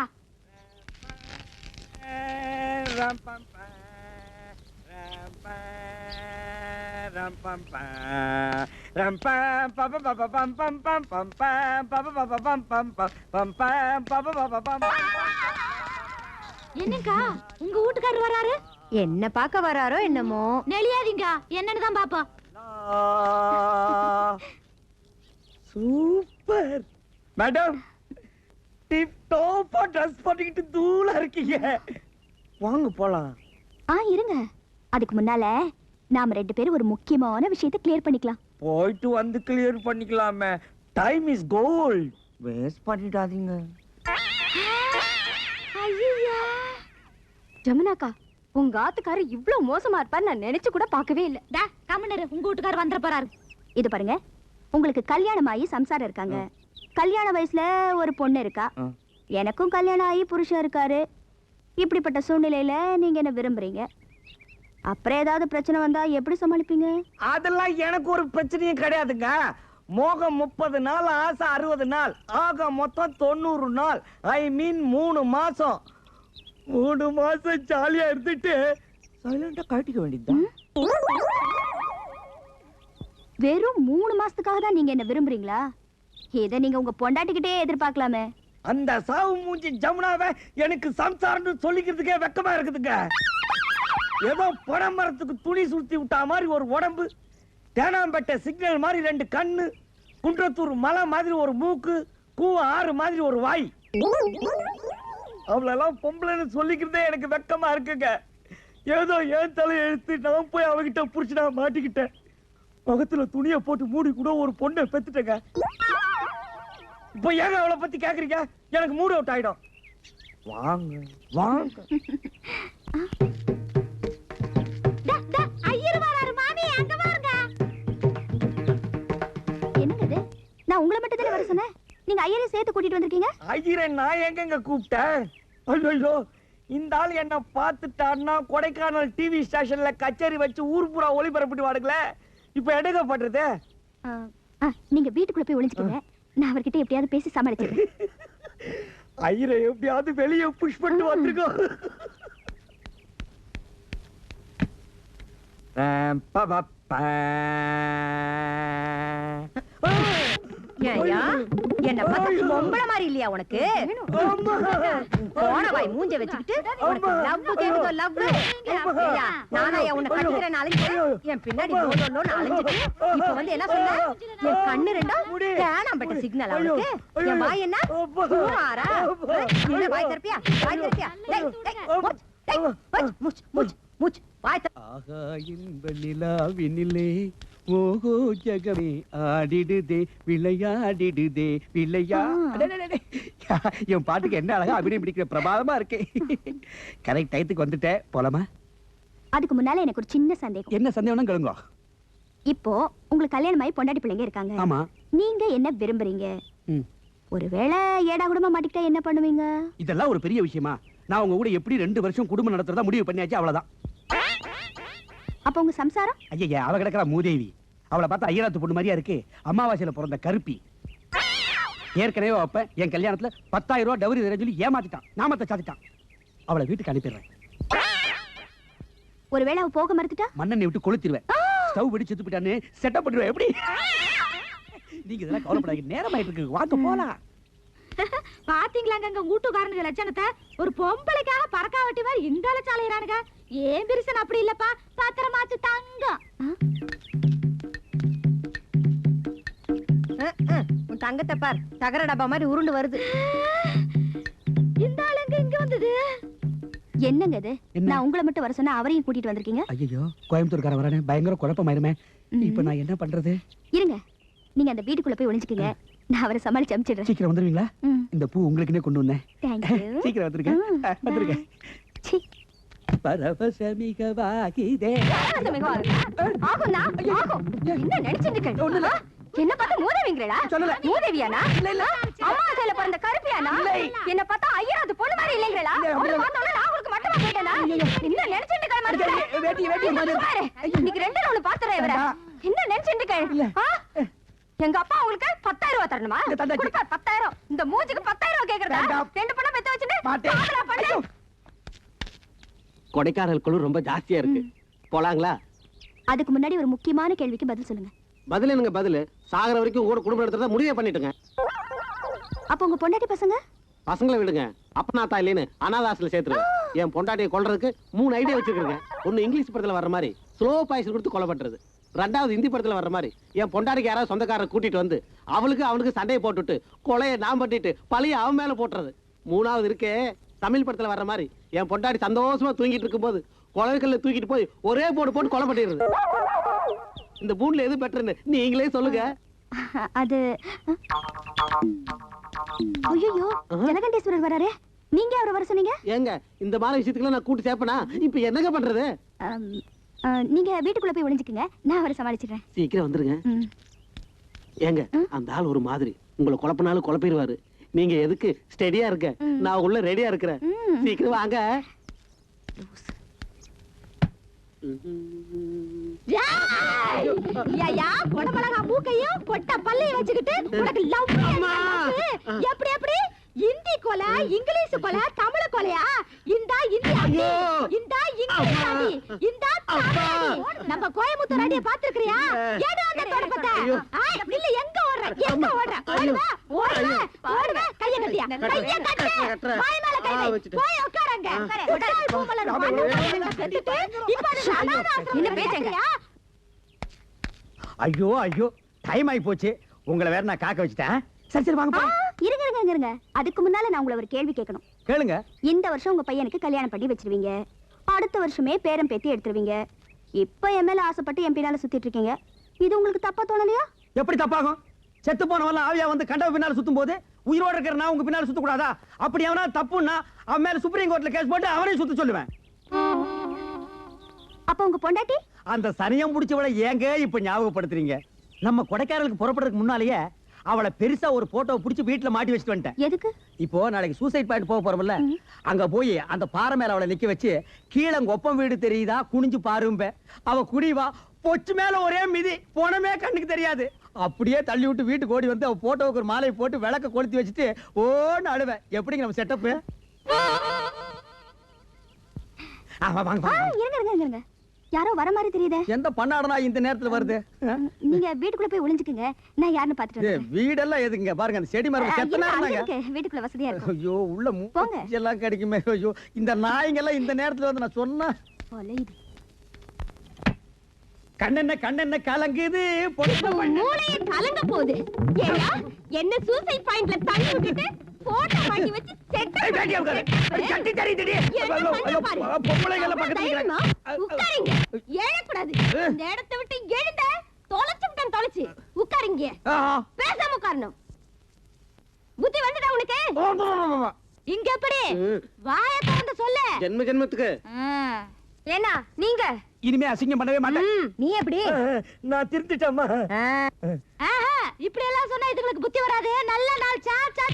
S7: என்னக்கா உங்க வீட்டுக்காரர் வராரு?
S4: என்ன பார்க்க வராரோ என்னமோ.
S7: நெளியாதீங்க, என்னன்னு தான் பாப்போம்.
S3: சூப்பர் மேடம், டிப் டாப்பா ட்ரெஸ் பண்ணிக்கிட்டு தூளா இருக்கீங்க. வாங்க போலாம்.
S7: இருங்க, அதுக்கு முன்னால நாம 2 பேரும் ஒரு முக்கியமான விஷயத்தை கிளியர் பண்ணிக்கலாம்.
S3: போயிட்டு வந்து கிளியர் பண்ணிக்கலாமே. Time is gold. வேஸ்ட் பண்ணிடாதீங்க.
S4: ஐயா ஜமுனாக்கா, உங்க ஆத்துக்காரர் இவ்ளோ மோசமா இருப்பாரு நான் நினைச்சு கூட பார்க்கவே இல்ல.
S7: டா கம்மனரு, உங்க வீட்டுக்காரர் வந்துற போறாரு. இது பாருங்க, உங்களுக்கு கல்யாணம் ஆகி சம்சாரம் இருக்காங்க, கல்யாண வயசுல ஒரு பொண்ணு இருக்கா, எனக்கும் கல்யாணம் ஆகி புருஷன் இருக்காரு. இப்படிப்பட்ட சூழ்நிலையில நீங்க என்ன விரும்புறீங்க? அப்புறம் ஏதாவது பிரச்சனை வந்தா எப்படி சமாளிப்பீங்க?
S3: அதெல்லாம் எனக்கு ஒரு பிரச்சனையும் கிடையாதுங்க. மோகம் 30 நாள், ஆசை 60 நாள், ஆக மொத்தம் 90 நாள். ஐ மீன் 3 மாசம். 3 மாசம் ஜாலியா இருந்துட்டு சைலண்டா கட்டிக்க வேண்டியதுதான்.
S7: வெறும் 3 மாசத்துக்காக தான் நீங்க என்ன விரும்புறீங்களா? இதை நீங்க உங்க பொண்டாட்டிக்கிட்டே எதிர்பார்க்கலாமே.
S3: அந்த சாவு மூஞ்சி ஜமுனாவை எனக்கு சம்சாரம்னு சொல்லிக்கிறதுக்கே வெக்கமா இருக்குதுங்க. ஏதோ பனைமரத்துக்கு துணி சுத்தி விட்டா மாதிரி ஒரு உடம்பு, தேனாம்பேட்டை சிக்னல் மாதிரி 2 கண்ணு, குன்றத்தூர் மலை மாதிரி ஒரு மூக்கு, கூவ ஆறு மாதிரி ஒரு வாய். அவளெல்லாம் பொம்பளைன்னு சொல்லிக்கிறதே எனக்கு வெக்கமா இருக்குங்க. ஏதோ ஏன் தலை எழுத்து நான் போய் அவகிட்ட புடிச்சுனா மாட்டிக்கிட்டேன். முகத்துல துணியை போட்டு மூடி கூட ஒரு பொண்ணை பெத்துட்டேங்க. இப்ப ஏங்க அவளை பத்தி கேக்குறீங்க? எனக்கு மூட் அவுட் ஆயிடும். வாங்க வாங்க.
S7: என்னங்க இது? நான் உங்களை மட்டும் தானே வர சொன்னேன், நீங்க ஐயரை சேர்த்து கூட்டிட்டு வந்திருக்கீங்க.
S3: ஐயரை நான் எங்கங்க கூப்பிட்டேன்? ஐயோ, இந்த ஆள் என்ன பார்த்துட்டான்னா கொடைக்கானல் டிவி ஸ்டேஷன்ல கச்சேரி வச்சு ஊர் பூரா ஒளிபரப்பிட்டு வாடுங்களே. இப்ப எடுக்க பண்றது?
S7: நீங்க வீட்டுக்குள்ள போய் ஒளிஞ்சுக்கீங்க, நான் அவர்கிட்ட எப்படியாவது பேசி சமாளிச்சிடுறேன்.
S3: ஐயரை எப்படியாவது வெளியே புஷ் பண்ணிட்டு வந்திருக்கோம்.
S4: என்ன பார்த்து பொம்பளை மாதிரி இல்லையா உனக்கு? போன வாய் மூஞ்ச வச்சுக்கிட்டு லவ் கேக்குதோ லவ். நானா உன்னை கட்டிக்கிறேன் அலைஞ்சிட்டு என் பின்னாடி லோலோன்னு அலைஞ்சிட்டு இப்ப வந்து என்ன சொன்ன? என் கண்ணு ரெண்டும் தேனாம்பட்ட சிக்னல் அவனுக்கு. என் வாய் என்ன ஆறா? என்ன வாய் திறப்பியா? வாய் திறப்பியா? மூச்சு வாய்.
S1: ஆகா இன்ப நிலாவினிலே ஓஹோ ஜகமே ஆடிடுதே விளையாடிடுதே விளையா. என் பாட்டுக்கு என்ன அழகா அபிநயம் பிடிக்கிற பிரபாதமா இருக்கு. கரெக்ட் டயத்துக்கு வந்துட்டேன், போலாமா?
S7: அதுக்கு முன்னால எனக்கு ஒரு சின்ன சந்தேகம்.
S1: என்ன சந்தேகம் கேளுங்க.
S7: இப்போ உங்களுக்கு கல்யாணம் ஆகி பொண்டாட்டி பிள்ளைங்க இருக்காங்க.
S1: ஆமா.
S7: நீங்க என்ன விரும்புறீங்க? ஒருவேளை ஏடா குடும்பமா மாட்டிக்கிட்டா என்ன பண்ணுவீங்க?
S1: இதெல்லாம் ஒரு பெரிய விஷயமா? நான் உங்க கூட எப்படி 2 வருஷம் குடும்பம் நடத்துறதா முடிவு பண்ணியாச்சு, அவ்வளவுதான்.
S7: அப்ப உங்க சம்சாரம்?
S1: ஐயா, அவ கிடக்குற மூதேவி. அவளை பார்த்தா ஐயராத்து பொண்ணு மாதிரியா இருக்கு. அமாவாசையில பிறந்த கருப்பி. ஏற்கனவே அப்ப என் கல்யாணத்துல 10,000 ரூபாய் டவுரி சொல்லி ஏமாத்திட்டான், நாமத்தை சாத்திட்டான். அவளை வீட்டுக்கு அனுப்பிடுறேன்.
S7: ஒருவேளை அவ போக மறுத்துட்டா
S1: மண்ணெண்ணை விட்டு கொளுத்திடுவேன். ஸ்டவ் வெடி செத்து போயிட்டான்னு செட்டப் பண்ணிடுவேன். எப்படி? நீங்க இதெல்லாம் கவலைப்படாதீங்க, நேரம் ஆயிட்டு இருக்கு, வாங்க போலாம்.
S4: பாத்தீங்களாங்க அங்க வீட்டுக்காரனுங்க லட்சணத்தை? ஒரு பொம்பளைக்காக பறக்கா வெட்டி மாதிரி இந்த லட்சாலையிறானுங்க. ஏன் பிரிசன் அப்படி இல்லப்பா, பாத்திரமாச்சு தங்கம். உன் தங்கத்தை பார், தகர டப்பா மாதிரி உருண்டு வருது. இந்த ஆளுங்க இங்க வந்தது
S7: என்னங்க இது? நான் உங்களை மட்டும் வர சொன்னா அவரையும் கூட்டிட்டு வந்திருக்கீங்க.
S1: ஐயோ, கோயம்புத்தூர்கார வரானே, பயங்கர குழப்பமாயிருமே. இப்ப நான் என்ன பண்றது?
S7: இருங்க, நீங்க அந்த வீட்டுக்குள்ள போய் ஒளிஞ்சுக்கீங்க, நான் அவரை சமாளிச்சு அனுப்பிச்சிடுறேன்.
S1: சீக்கிரம் வந்துருவீங்களா? இந்த பூ உங்களுக்குன்னே கொண்டு வந்தேன். சீக்கிரம் வந்துருங்க. பரவசமிகவாகிதே.
S4: என்ன பார்த்தா மூதேவிங்களா?
S1: சொல்லல.
S4: மூதேவியானா? அம்மா கையில பிறந்த கருப்பியானா? என்ன பார்த்தா ஐயராது பொண்ணு மாதிரி இல்லைங்களா? நான் உங்களுக்கு மட்டுமா போயிட்டேனா? என்ன நினைச்சிட்டு இன்னைக்கு 2 நாள் பாத்துறேன் இவரை. என்ன நினைச்சிட்டு எங்க அப்பா உங்களுக்கு 10,000 ரூபாய் தரணுமா? 10,000. இந்த மூஞ்சிக்கு 10,000 ரூபாய் கேக்குறதா? 2 பணம் பெத்த வச்சுட்டு
S5: கொடைக்கானல் குழு ரொம்ப ஜாஸ்தியா இருக்கு, போலாங்களா?
S7: அதுக்கு முன்னாடி ஒரு முக்கியமான கேள்விக்கு பதில் சொல்லுங்க.
S5: பதில் என்னங்க பதில்? சாகர வரைக்கும் கூட குடும்பம் நடத்துறதா முடிவே பண்ணிட்டுங்க.
S7: அப்ப உங்க பொண்டாட்டி பசங்க?
S5: பசங்களை விடுங்க, அப்பனா தாயிலேன்னு அனாதாசில சேர்த்துருங்க. என் பொண்டாட்டியை கொல்றதுக்கு 3 ஐடியா வச்சிருக்கேங்க. ஒன்னு இங்கிலீஷ் படத்துல வர்ற மாதிரி ஸ்லோ பாய்ஸ் கொடுத்து கொலை பண்றது. 2வது ஹிந்தி படத்துல வர்ற மாதிரி என் பொண்டாட்டிக்கு யாராவது சொந்தக்காரரை கூட்டிட்டு வந்து அவனுக்கு சண்டையை போட்டுட்டு கொலையை நான் பண்ணிட்டு பழைய அவன் மேல போட்டுறது. 3வது இருக்கே தமிழ் படத்துல வர்ற மாதிரி என் பொண்டாட்டி சந்தோஷமா தூங்கிட்டு இருக்கும் போது கொலைக்கல்ல தூக்கிட்டு போய் ஒரே போட்டு கொலை பண்ணிடுறது. இந்த 3ல எது பெட்டர்னு நீங்களே சொல்லுங்க.
S7: அது ஐயோ ஜலகண்டேஸ்வரர் வராரே, நீங்க அவரை வர சொன்னீங்க.
S5: ஏங்க இந்த மாதிரி விஷயத்துக்குலாம் நான் கூட்டி சேர்ப்பனா? இப்ப என்னங்க பண்றது?
S7: நீங்க வீட்டுக்குள்ள போய் ஒளிஞ்சுக்குங்க, நான் அவரை சமாளிச்சிடுறேன்.
S5: சீக்கிரம் வந்துருங்க. ஏங்க அந்த ஆள் ஒரு மாதிரி உங்களை குழப்பினாலும் குழப்பிடுவாரு. நீங்க எதுக்கு ஸ்டெடியா இருக்க, நான் உள்ள ரெடியா இருக்கிறேன். சீக்கிரம் வாங்க.
S4: கொடமலகா மூக்கையும் கொட்ட பல்லையும் வச்சுக்கிட்டு உனக்கு லவ் எப்படி எப்படி இந்தி கொலை, இங்கிலீஷ் கொலை, தமிழ் கொலையா? இந்தா இந்தி அடி, இந்தா இங்கிலீஷ் அடி, இந்தா தமிழ் அடி. நம்ம கோயம்புத்தூர் அடியை பாத்துக்கிறியா? ஏடா அந்த தொடப்பத்தை? இல்ல எங்க ஓடுற, எங்க ஓடுற? ஓடுவா ஓடுவா ஓடுவா. கைய கட்டியா, கைய கட்டு, வாய் மேல கை வை, போய் உட்காருங்க. உடல் பூமலர் மண்ணு கட்டிட்டு இப்ப அது அனாதாசிரமம். என்ன பேசுறீங்க?
S1: ஐயோ ஐயோ, டைம் ஆகி போச்சு. உங்களை வேற நான் காக்க வச்சுட்டேன். சரி சரி வாங்க போலாம்.
S7: இருங்க. அதுக்கு முன்னால நான் உங்களை ஒரு கேள்வி கேட்கணும்.
S1: கேளுங்க.
S7: இந்த வருஷம் உங்க பையனுக்கு கல்யாணம் பண்ணி வச்சிருவீங்க, அடுத்த வருஷமே பேரம் பேத்தி எடுத்துருவீங்க. இப்ப என் மேல ஆசைப்பட்டு என் பின்னால சுத்திட்டு இருக்கீங்க. இது உங்களுக்கு தப்பா தோணலையா?
S1: எப்படி தப்பாகும்? செத்து போனவன் ஆவியா வந்து கண்டவ பின்னால சுத்தும் போது உயிரோட இருக்கிற நான் உங்க பின்னால சுத்த கூடாதா? அப்படி அவனா தப்புன்னா அவன் மேல சுப்ரீம் கோர்ட்ல கேஸ் போட்டு அவனையும் சுத்த சொல்லுவேன்.
S7: அப்ப உங்க பொண்டாட்டி?
S1: அந்த சனியம் புடிச்சவளை ஏங்க இப்ப ஞாபகப்படுத்துறீங்க? நம்ம கொடைக்கானலுக்கு புறப்படுறதுக்கு முன்னாலேயே அவளை பெருசா ஒரு போட்டோவை புடிச்சு வீட்டுல மாட்டி வச்சுட்டு வந்துட்டேன்.
S7: எதுக்கு?
S1: இப்போ நாளைக்கு சூசைட் பாயிண்ட் போக போறோம்ல, அங்க போய் அந்த பாறை மேல அவளை நிக்க வச்சு கீழே ஒப்பம் வீடு தெரியுதா குனிஞ்சு பாரும்ப. அவ குடிவா பொச்சு மேல ஒரே மிதி, போனமே கண்ணுக்கு தெரியாது. அப்படியே தள்ளி விட்டு வீட்டுக்கு ஓடி வந்து அவ போட்டோவுக்கு ஒரு மாலையை போட்டு விளக்க கொளுத்தி வச்சுட்டு ஓன்னு அழுவேன். எப்படிங்க நம்ம செட்டப்?
S7: இருங்க. யாரோ வர மாதிரி தெரியுதே.
S1: எந்த பண்ணாடனா இந்த நேரத்துல வருது?
S7: நீங்க வீட்டுக்குள்ள போய் ஒளிஞ்சுக்குங்க, நான் யாருன்னு பாத்துட்டு வரேன்.
S1: வீடெல்லாம் எதுங்க பாருங்க, அந்த செடி மரம் செத்தனா இருந்தாங்க.
S7: வீட்டுக்குள்ள வசதியா இருக்கும்.
S1: ஐயோ உள்ள மூச்சு எல்லாம் கிடைக்குமே. ஐயோ இந்த நாய்ங்க எல்லாம் இந்த நேரத்துல வந்து நான் சொன்னா கண்ணென்ன கலங்குது,
S4: மூளையே கலங்க போகுது. ஏன்னா என்ன சூசைட் பாயிண்ட்ல தள்ளி விட்டுட்டு போட்டோ மாட்டி வச்சு செட்டப்
S1: கட்டி தெரியுதுடி. பொம்பளைங்கள பக்கத்துல
S4: தைரியமா உட்காருங்க. ஏழக்கூடாது. இந்த இடத்தை விட்டு எழுந்த தொலைச்சுட்டேன் தொலைச்சு. உட்காருங்க. பேசாம உட்காரணும். புத்தி வந்துடா உனக்கு? இங்க எப்படி வாயை திறந்து சொல்லு.
S5: ஜென்மத்துக்கு
S4: என்ன நீங்க
S1: இனிமே அசிங்கம் பண்ணவே மாட்டேன்.
S4: நீ எப்படி?
S3: நான் திருத்திட்டேம்மா.
S4: இப்படி எல்லாம் சொன்னா இதுங்களுக்கு புத்தி வராது. நல்ல நாள் சா சா.